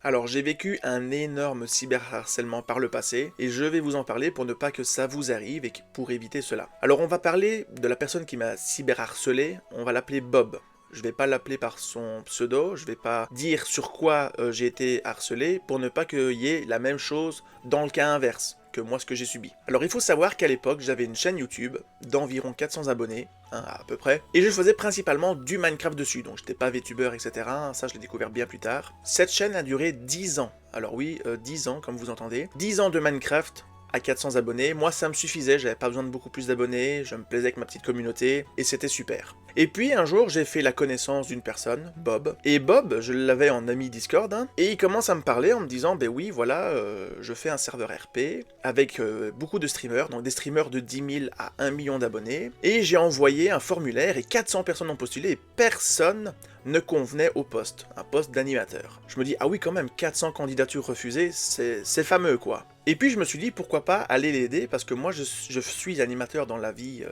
Alors j'ai vécu un énorme cyberharcèlement par le passé, et je vais vous en parler pour ne pas que ça vous arrive et pour éviter cela. Alors on va parler de la personne qui m'a cyberharcelé, on va l'appeler Bob. Je vais pas l'appeler par son pseudo, je vais pas dire sur quoi j'ai été harcelé pour ne pas qu'il y ait la même chose dans le cas inverse que moi ce que j'ai subi. Alors il faut savoir qu'à l'époque j'avais une chaîne YouTube d'environ 400 abonnés, hein, à peu près, et je faisais principalement du Minecraft dessus, donc j'étais pas VTuber etc, ça je l'ai découvert bien plus tard. Cette chaîne a duré 10 ans, alors oui, 10 ans comme vous entendez, 10 ans de Minecraft, à 400 abonnés, moi ça me suffisait, j'avais pas besoin de beaucoup plus d'abonnés, je me plaisais avec ma petite communauté, et c'était super. Et puis un jour j'ai fait la connaissance d'une personne, Bob, et Bob, je l'avais en ami Discord, hein, et il commence à me parler en me disant, ben oui voilà, je fais un serveur RP, avec beaucoup de streamers, donc des streamers de 10 000 à 1 million d'abonnés, et j'ai envoyé un formulaire, et 400 personnes ont postulé, et personne ne convenait au poste, un poste d'animateur. Je me dis, ah oui quand même, 400 candidatures refusées, c'est fameux quoi. Et puis je me suis dit, pourquoi pas aller l'aider, parce que moi je suis animateur dans la vie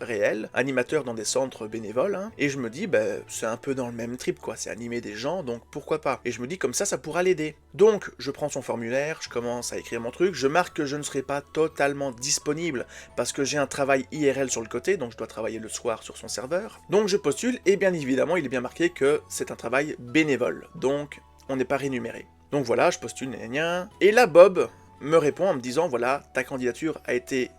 réelle, animateur dans des centres bénévoles, hein, et je me dis, ben c'est un peu dans le même trip quoi, c'est animer des gens, donc pourquoi pas. Et je me dis, comme ça pourra l'aider. Donc je prends son formulaire, je commence à écrire mon truc, je marque que je ne serai pas totalement disponible, parce que j'ai un travail IRL sur le côté, donc je dois travailler le soir sur son serveur. Donc je postule, et bien évidemment il est bien marqué que c'est un travail bénévole, donc on n'est pas rémunéré. Donc voilà, je postule, et là Bob me répond en me disant, voilà, ta candidature a été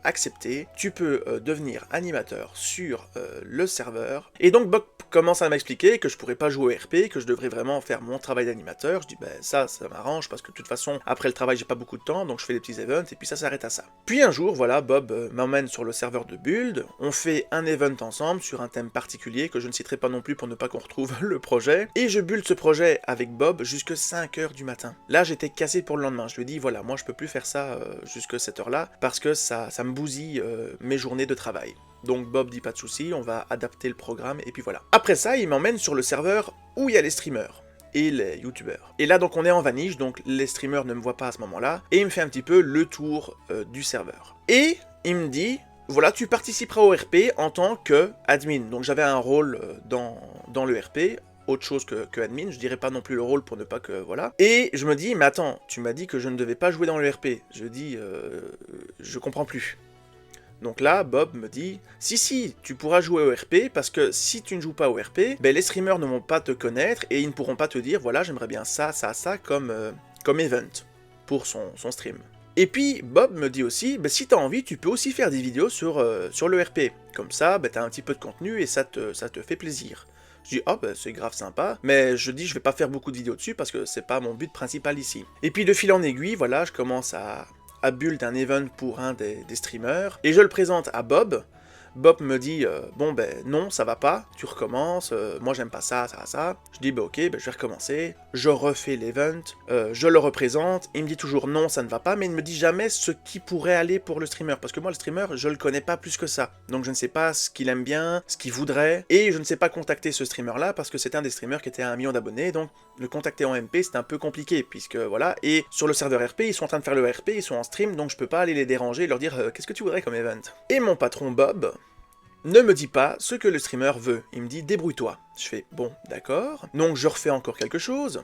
acceptée, tu peux devenir animateur sur le serveur. Et donc Bob commence à m'expliquer que je pourrais pas jouer au RP, que je devrais vraiment faire mon travail d'animateur. Je dis, ben ça m'arrange, parce que de toute façon, après le travail, j'ai pas beaucoup de temps, donc je fais des petits events, et puis ça s'arrête à ça. Puis un jour, voilà, Bob m'emmène sur le serveur de Build, on fait un event ensemble sur un thème particulier, que je ne citerai pas non plus pour ne pas qu'on retrouve le projet, et je build ce projet avec Bob jusque 5h du matin. Là, j'étais cassé pour le lendemain, je lui ai dit, voilà, moi je peux plus faire ça jusque cette heure-là, parce que ça me bousille mes journées de travail. Donc Bob dit pas de soucis, on va adapter le programme, et puis voilà. Après ça, il m'emmène sur le serveur où il y a les streamers et les youtubeurs. Et là donc on est en vanish, donc les streamers ne me voient pas à ce moment-là, et il me fait un petit peu le tour du serveur. Et il me dit, voilà, tu participeras au RP en tant que admin. Donc j'avais un rôle dans le RP, autre chose que admin, je dirais pas non plus le rôle pour ne pas que, voilà. Et je me dis, mais attends, tu m'as dit que je ne devais pas jouer dans le RP. Je dis, je comprends plus. Donc là, Bob me dit, si, tu pourras jouer au RP, parce que si tu ne joues pas au RP, ben les streamers ne vont pas te connaître, et ils ne pourront pas te dire, voilà, j'aimerais bien ça, comme event, pour son stream. Et puis, Bob me dit aussi, ben, si t'as envie, tu peux aussi faire des vidéos sur le RP. Comme ça, ben, t'as un petit peu de contenu, et ça te fait plaisir. Je dis, oh ben c'est grave sympa, mais je dis, je vais pas faire beaucoup de vidéos dessus, parce que c'est pas mon but principal ici. Et puis de fil en aiguille, voilà, je commence à build un event pour un des streamers, et je le présente à Bob. Bob me dit, bon ben non, ça va pas, tu recommences, moi j'aime pas ça. Je dis, bah ok, ben je vais recommencer, je refais l'event, je le représente, il me dit toujours non, ça ne va pas, mais il ne me dit jamais ce qui pourrait aller pour le streamer, parce que moi le streamer, je le connais pas plus que ça, donc je ne sais pas ce qu'il aime bien, ce qu'il voudrait, et je ne sais pas contacter ce streamer là, parce que c'est un des streamers qui était à 1 million d'abonnés, donc le contacter en MP c'est un peu compliqué, puisque voilà, et sur le serveur RP, ils sont en train de faire le RP, ils sont en stream, donc je peux pas aller les déranger et leur dire, qu'est-ce que tu voudrais comme event. Et mon patron Bob ne me dit pas ce que le streamer veut, il me dit débrouille-toi. Je fais bon, d'accord, donc je refais encore quelque chose,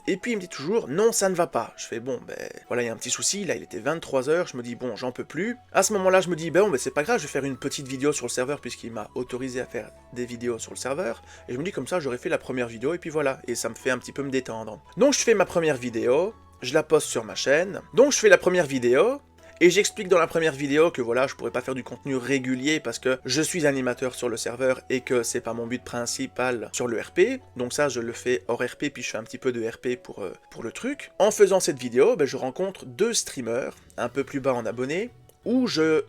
et puis il me dit toujours non, ça ne va pas. Je fais bon, ben voilà, il y a un petit souci, là il était 23h, je me dis bon, j'en peux plus. À ce moment-là, je me dis bon, ben c'est pas grave, je vais faire une petite vidéo sur le serveur puisqu'il m'a autorisé à faire des vidéos sur le serveur, et je me dis comme ça j'aurais fait la première vidéo, et puis voilà, et ça me fait un petit peu me détendre. Donc je fais ma première vidéo, je la poste sur ma chaîne, donc je fais la première vidéo, et j'explique dans la première vidéo que voilà, je pourrais pas faire du contenu régulier parce que je suis animateur sur le serveur et que c'est pas mon but principal sur le RP, donc ça je le fais hors RP puis je fais un petit peu de RP pour le truc. En faisant cette vidéo, ben, je rencontre 2 streamers, un peu plus bas en abonnés, où je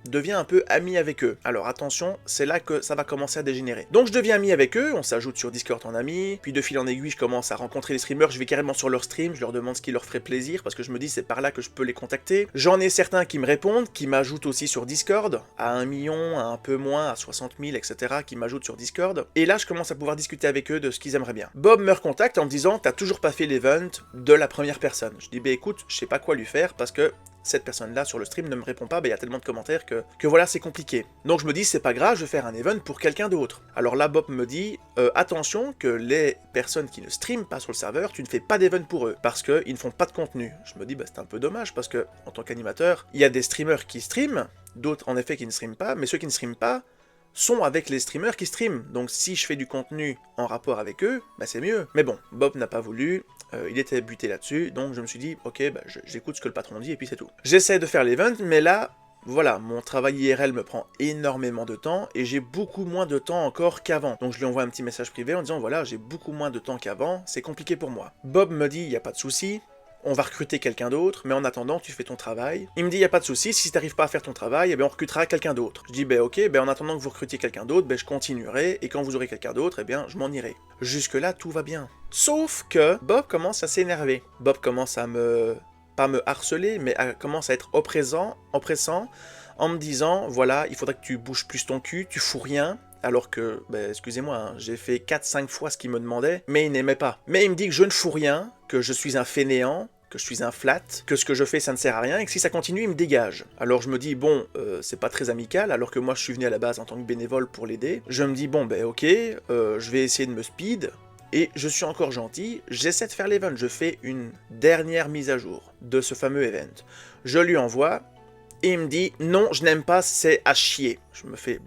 deviens un peu ami avec eux. Alors attention, c'est là que ça va commencer à dégénérer. Donc je deviens ami avec eux, on s'ajoute sur Discord en ami, puis de fil en aiguille je commence à rencontrer les streamers, je vais carrément sur leur stream, je leur demande ce qui leur ferait plaisir, parce que je me dis c'est par là que je peux les contacter. J'en ai certains qui me répondent, qui m'ajoutent aussi sur Discord, à 1 million, à un peu moins, à 60 000, etc., qui m'ajoutent sur Discord, et là je commence à pouvoir discuter avec eux de ce qu'ils aimeraient bien. Bob me recontacte en me disant t'as toujours pas fait l'event de la première personne. Je dis bah écoute, je sais pas quoi lui faire, parce que cette personne-là sur le stream ne me répond pas, il y a tellement de commentaires que voilà, c'est compliqué. Donc je me dis, c'est pas grave, je vais faire un event pour quelqu'un d'autre. Alors là, Bob me dit, attention que les personnes qui ne streament pas sur le serveur, tu ne fais pas d'event pour eux, parce qu'ils ne font pas de contenu. Je me dis, c'est un peu dommage, parce que en tant qu'animateur, il y a des streamers qui streament, d'autres en effet qui ne streament pas, mais ceux qui ne streament pas sont avec les streamers qui streament. Donc si je fais du contenu en rapport avec eux, c'est mieux. Mais bon, Bob n'a pas voulu, il était buté là-dessus, donc je me suis dit, ok, j'écoute ce que le patron dit et puis c'est tout. J'essaie de faire l'event, mais là, voilà, mon travail IRL me prend énormément de temps et j'ai beaucoup moins de temps encore qu'avant. Donc je lui envoie un petit message privé en disant, voilà, j'ai beaucoup moins de temps qu'avant, c'est compliqué pour moi. Bob me dit, il n'y a pas de souci. On va recruter quelqu'un d'autre, mais en attendant, tu fais ton travail. Il me dit, y a pas de souci, si t'arrives pas à faire ton travail, on recrutera quelqu'un d'autre. Je dis, ok, en attendant que vous recrutiez quelqu'un d'autre, je continuerai, et quand vous aurez quelqu'un d'autre, je m'en irai. Jusque-là, tout va bien. Sauf que Bob commence à s'énerver. Bob commence à pas me harceler, mais commence à être oppressant, en me disant, voilà, il faudrait que tu bouges plus ton cul, tu fous rien. Alors que, excusez-moi, j'ai fait 4-5 fois ce qu'il me demandait, mais il n'aimait pas. Mais il me dit que je ne fous rien, que je suis un fainéant, que je suis un flat, que ce que je fais ça ne sert à rien, et que si ça continue, il me dégage. Alors je me dis, bon, c'est pas très amical, alors que moi je suis venu à la base en tant que bénévole pour l'aider. Je me dis, bon, ok, je vais essayer de me speed, et je suis encore gentil, j'essaie de faire l'event, je fais une dernière mise à jour de ce fameux event. Je lui envoie, et il me dit, non, je n'aime pas, c'est à chier. Je me fais,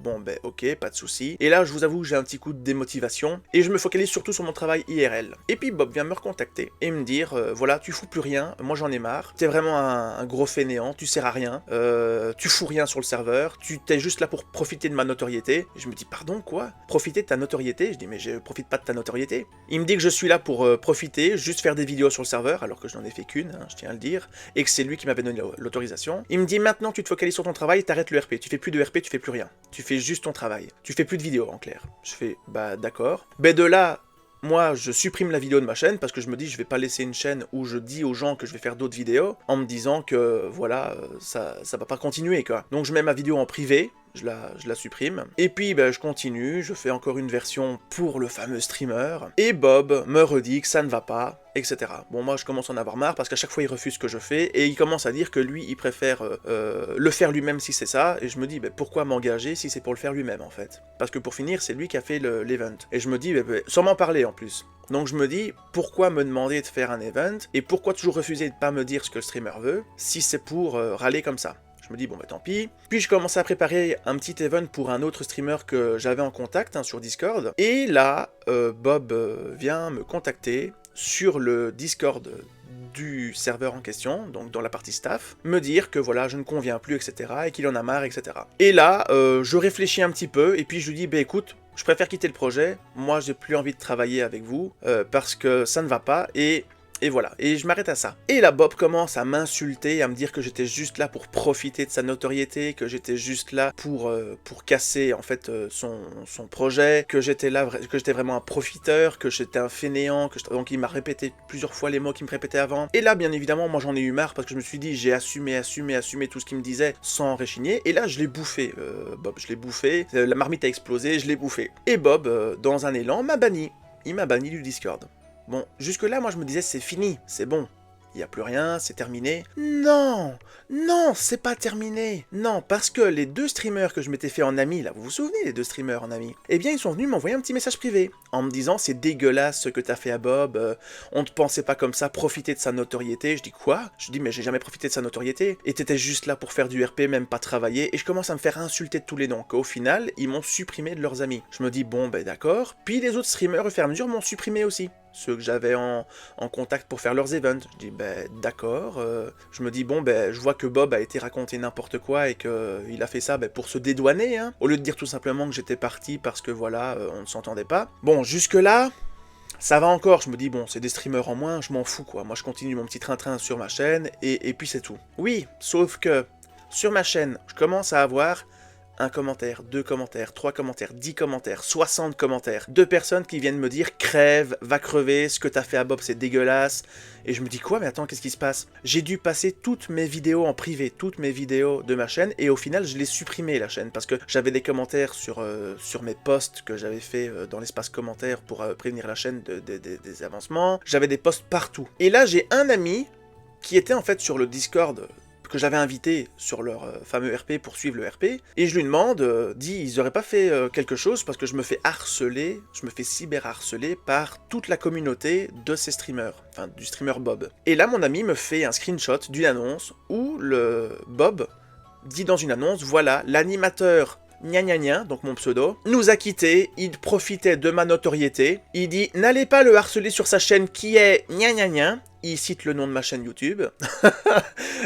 ok, pas de souci. Et là, je vous avoue, j'ai un petit coup de démotivation, et je me focalise surtout sur mon travail IRL. Et puis Bob vient me recontacter, et me dire, voilà, tu fous plus rien, moi j'en ai marre, t'es vraiment un gros fainéant, tu sers à rien, tu fous rien sur le serveur, tu t'es juste là pour profiter de ma notoriété. Et je me dis, pardon, quoi? Profiter de ta notoriété? Je dis, mais je profite pas de ta notoriété. Il me dit que je suis là pour profiter, juste faire des vidéos sur le serveur, alors que je n'en ai fait qu'une, je tiens à le dire, et que c'est lui qui m'avait donné l'autorisation. Il me dit, maintenant tu te focalises sur ton travail, t'arrêtes le RP, tu fais plus de RP, tu fais plus rien. Tu fais juste ton travail. Tu fais plus de vidéos, en clair. Je fais, d'accord. De là, moi, je supprime la vidéo de ma chaîne, parce que je me dis, je vais pas laisser une chaîne où je dis aux gens que je vais faire d'autres vidéos, en me disant que, voilà, ça va pas continuer, quoi. Donc je mets ma vidéo en privé, je la supprime, et puis je continue, je fais encore une version pour le fameux streamer, et Bob me redit que ça ne va pas, etc. Bon, moi je commence à en avoir marre, parce qu'à chaque fois il refuse ce que je fais, et il commence à dire que lui, il préfère le faire lui-même si c'est ça, et je me dis, pourquoi m'engager si c'est pour le faire lui-même, en fait? Parce que pour finir, c'est lui qui a fait l'event. Et je me dis, sans m'en parler en plus. Donc je me dis, pourquoi me demander de faire un event, et pourquoi toujours refuser de pas me dire ce que le streamer veut, si c'est pour râler comme ça? Je me dis, tant pis. Puis je commence à préparer un petit event pour un autre streamer que j'avais en contact sur Discord. Et là, Bob vient me contacter sur le Discord du serveur en question, donc dans la partie staff, me dire que voilà, je ne conviens plus, etc., et qu'il en a marre, etc. Et là, je réfléchis un petit peu, et puis je lui dis, écoute, je préfère quitter le projet, moi j'ai plus envie de travailler avec vous, parce que ça ne va pas, et voilà, et je m'arrête à ça. Et là, Bob commence à m'insulter, à me dire que j'étais juste là pour profiter de sa notoriété, que j'étais juste là pour casser, en fait, son projet, que j'étais là, que j'étais vraiment un profiteur, que j'étais un fainéant, donc il m'a répété plusieurs fois les mots qu'il me répétait avant. Et là, bien évidemment, moi j'en ai eu marre, parce que je me suis dit, j'ai assumé tout ce qu'il me disait, sans réchigner, et là, je l'ai bouffé, Bob, je l'ai bouffé, la marmite a explosé, je l'ai bouffé. Et Bob, dans un élan, m'a banni. Il m'a banni du Discord. Bon, jusque-là, moi je me disais, c'est fini, c'est bon. Il n'y a plus rien, c'est terminé. Non, c'est pas terminé. Non, parce que les deux streamers que je m'étais fait en ami, là, vous vous souvenez, les deux streamers en ami? Eh bien, ils sont venus m'envoyer un petit message privé, en me disant, c'est dégueulasse ce que t'as fait à Bob, on ne te pensait pas comme ça, profiter de sa notoriété. Je dis, quoi? Je dis, mais j'ai jamais profité de sa notoriété, et t'étais juste là pour faire du RP, même pas travailler, et je commence à me faire insulter de tous les noms, qu'au final, ils m'ont supprimé de leurs amis. Je me dis, bon, d'accord, puis les autres streamers, au fur et à mesure, m'ont supprimé aussi. Ceux que j'avais en contact pour faire leurs events. Je dis, d'accord. Je me dis, je vois que Bob a été raconté n'importe quoi et qu'il a fait ça pour se dédouaner, hein, au lieu de dire tout simplement que j'étais parti parce que voilà, on ne s'entendait pas. Bon, jusque-là, ça va encore. Je me dis, c'est des streamers en moins, je m'en fous, quoi. Moi, je continue mon petit train-train sur ma chaîne et puis c'est tout. Oui, sauf que sur ma chaîne, je commence à avoir un commentaire, 2 commentaires, 3 commentaires, 10 commentaires, 60 commentaires, 2 personnes qui viennent me dire « Crève, va crever, ce que t'as fait à Bob c'est dégueulasse ». Et je me dis « Quoi? Mais attends, qu'est-ce qui se passe ?» J'ai dû passer toutes mes vidéos en privé, toutes mes vidéos de ma chaîne, et au final je l'ai supprimé la chaîne, parce que j'avais des commentaires sur mes posts que j'avais fait dans l'espace commentaires pour prévenir la chaîne des avancements, j'avais des posts partout. Et là j'ai un ami qui était en fait sur le Discord que j'avais invité sur leur fameux RP pour suivre le RP, et je lui demande, ils auraient pas fait quelque chose parce que je me fais harceler, je me fais cyberharceler par toute la communauté de ces streamers, enfin du streamer Bob. Et là mon ami me fait un screenshot d'une annonce où le Bob dit dans une annonce, voilà, l'animateur gna gna gna, donc mon pseudo, nous a quittés, il profitait de ma notoriété, il dit, n'allez pas le harceler sur sa chaîne qui est gna gna gna, il cite le nom de ma chaîne YouTube,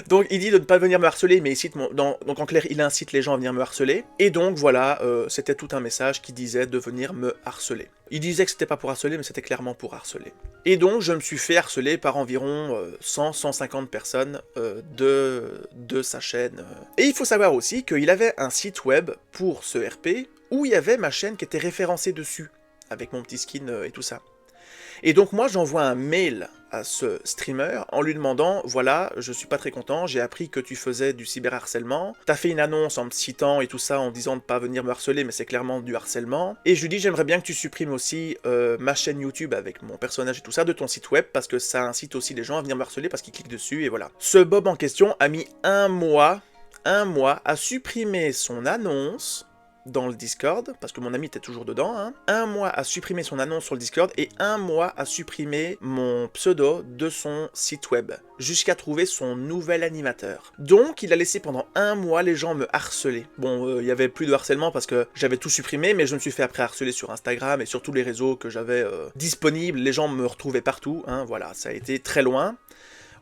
donc il dit de ne pas venir me harceler, mais il cite donc en clair, il incite les gens à venir me harceler, et donc voilà, c'était tout un message qui disait de venir me harceler. Il disait que c'était pas pour harceler, mais c'était clairement pour harceler. Et donc je me suis fait harceler par environ 100-150 personnes de sa chaîne. Et il faut savoir aussi qu'il avait un site web pour ce RP, où il y avait ma chaîne qui était référencée dessus, avec mon petit skin et tout ça. Et donc moi j'envoie un mail à ce streamer en lui demandant, voilà, je suis pas très content, j'ai appris que tu faisais du cyberharcèlement, t'as fait une annonce en me citant et tout ça en disant de pas venir me harceler, mais c'est clairement du harcèlement, et je lui dis j'aimerais bien que tu supprimes aussi ma chaîne YouTube avec mon personnage et tout ça de ton site web, parce que ça incite aussi les gens à venir me harceler parce qu'ils cliquent dessus, et voilà. Ce Bob en question a mis un mois à supprimer son annonce dans le Discord, parce que mon ami était toujours dedans, hein. Un mois à supprimer son annonce sur le Discord, et un mois à supprimer mon pseudo de son site web, jusqu'à trouver son nouvel animateur. Donc, il a laissé pendant un mois les gens me harceler. Bon, il y avait plus de harcèlement parce que j'avais tout supprimé, mais je me suis fait après harceler sur Instagram et sur tous les réseaux que j'avais disponibles. Les gens me retrouvaient partout, hein, voilà, ça a été très loin.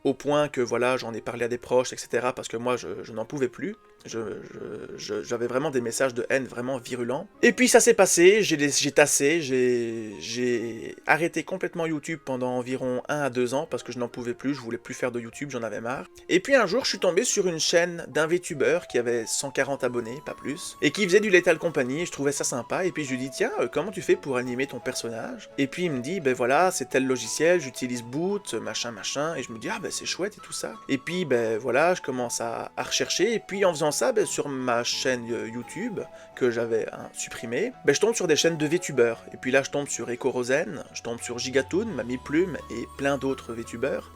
Au point que voilà, j'en ai parlé à des proches, etc. parce que moi, je n'en pouvais plus. J'avais vraiment des messages de haine vraiment virulents. Et puis ça s'est passé, j'ai tassé, j'ai arrêté complètement YouTube pendant environ 1 à 2 ans parce que je n'en pouvais plus, je voulais plus faire de YouTube, j'en avais marre. Et puis un jour, je suis tombé sur une chaîne d'un VTuber qui avait 140 abonnés, pas plus, et qui faisait du Lethal Company, et je trouvais ça sympa, et puis je lui dis, tiens, comment tu fais pour animer ton personnage? Et puis il me dit, ben voilà, c'est tel logiciel, j'utilise Boot, machin, et je me dis, ah ben c'est chouette et tout ça. Et puis, ben voilà, je commence à rechercher, et puis en faisant ça, ben, sur ma chaîne YouTube, que j'avais supprimée, ben, je tombe sur des chaînes de VTubers. Et puis là, je tombe sur EcoRosen, je tombe sur Gigatoon, Mamie Plume, et plein d'autres VTubers.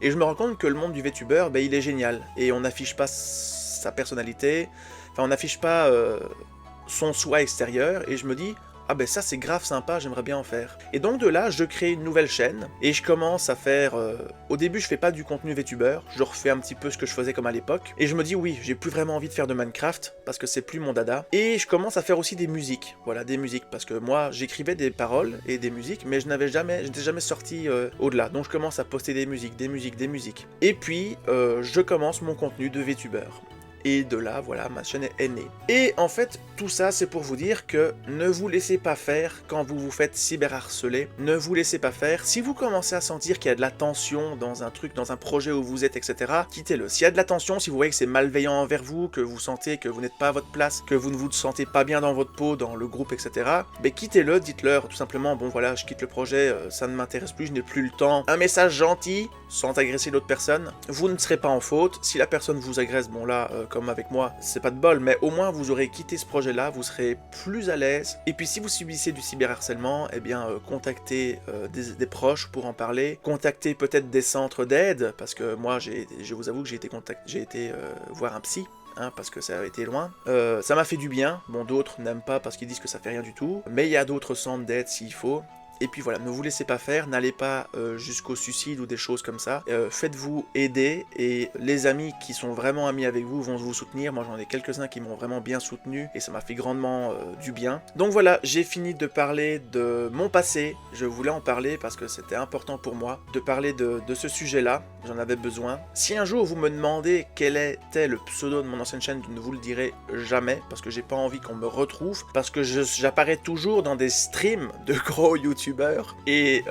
Et je me rends compte que le monde du VTuber, ben, il est génial. Et on n'affiche pas sa personnalité, enfin, on n'affiche pas son soi extérieur, et je me dis, ah ben ça c'est grave sympa, j'aimerais bien en faire. Et donc de là, je crée une nouvelle chaîne, et je commence à faire... Au début, je fais pas du contenu VTuber, je refais un petit peu ce que je faisais comme à l'époque, et je me dis oui, j'ai plus vraiment envie de faire de Minecraft, parce que c'est plus mon dada, et je commence à faire aussi des musiques, voilà, des musiques, parce que moi, j'écrivais des paroles et des musiques, mais je n'étais jamais sorti au-delà, donc je commence à poster des musiques. Et puis, je commence mon contenu de VTuber. Et de là, voilà, ma chaîne est née. Et en fait, tout ça, c'est pour vous dire que ne vous laissez pas faire quand vous vous faites cyberharceler. Ne vous laissez pas faire. Si vous commencez à sentir qu'il y a de la tension dans un truc, dans un projet où vous êtes, etc., quittez-le. S'il y a de la tension, si vous voyez que c'est malveillant envers vous, que vous sentez que vous n'êtes pas à votre place, que vous ne vous sentez pas bien dans votre peau, dans le groupe, etc., ben quittez-le, dites-leur tout simplement, bon voilà, je quitte le projet, ça ne m'intéresse plus, je n'ai plus le temps. Un message gentil, sans agresser l'autre personne. Vous ne serez pas en faute. Si la personne vous agresse, bon là, comme avec moi, c'est pas de bol, mais au moins vous aurez quitté ce projet-là, vous serez plus à l'aise. Et puis si vous subissez du cyberharcèlement, eh bien contactez des proches pour en parler, contactez peut-être des centres d'aide, parce que moi, je vous avoue que j'ai été voir un psy. Hein, parce que ça a été loin. Ça m'a fait du bien. Bon, d'autres n'aiment pas parce qu'ils disent que ça fait rien du tout. Mais il y a d'autres centres d'aide s'il faut. Et puis voilà, ne vous laissez pas faire, n'allez pas jusqu'au suicide ou des choses comme ça. Faites-vous aider, et les amis qui sont vraiment amis avec vous vont vous soutenir. Moi j'en ai quelques-uns qui m'ont vraiment bien soutenu, et ça m'a fait grandement du bien. Donc voilà, j'ai fini de parler de mon passé. Je voulais en parler parce que c'était important pour moi de parler de ce sujet-là. J'en avais besoin. Si un jour vous me demandez quel était le pseudo de mon ancienne chaîne, je ne vous le dirai jamais, parce que j'ai pas envie qu'on me retrouve, parce que j'apparais toujours dans des streams de gros youtubeurs et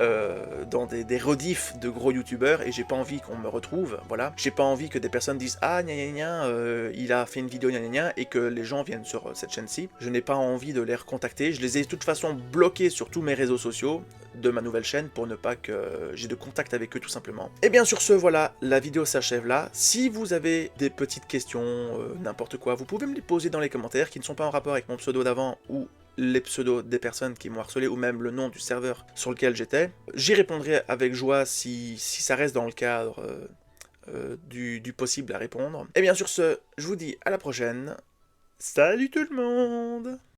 dans des rediffs de gros youtubeurs, et j'ai pas envie qu'on me retrouve, voilà. J'ai pas envie que des personnes disent ah gna gna gna, il a fait une vidéo gna gna gna, et que les gens viennent sur cette chaîne-ci. Je n'ai pas envie de les recontacter, je les ai de toute façon bloqués sur tous mes réseaux sociaux de ma nouvelle chaîne pour ne pas que j'ai de contact avec eux tout simplement. Et bien sur ce, voilà, la vidéo s'achève là. Si vous avez des petites questions, n'importe quoi, vous pouvez me les poser dans les commentaires qui ne sont pas en rapport avec mon pseudo d'avant ou les pseudos des personnes qui m'ont harcelé, ou même le nom du serveur sur lequel j'étais. J'y répondrai avec joie si ça reste dans le cadre du possible à répondre. Et bien sur ce, je vous dis à la prochaine. Salut tout le monde!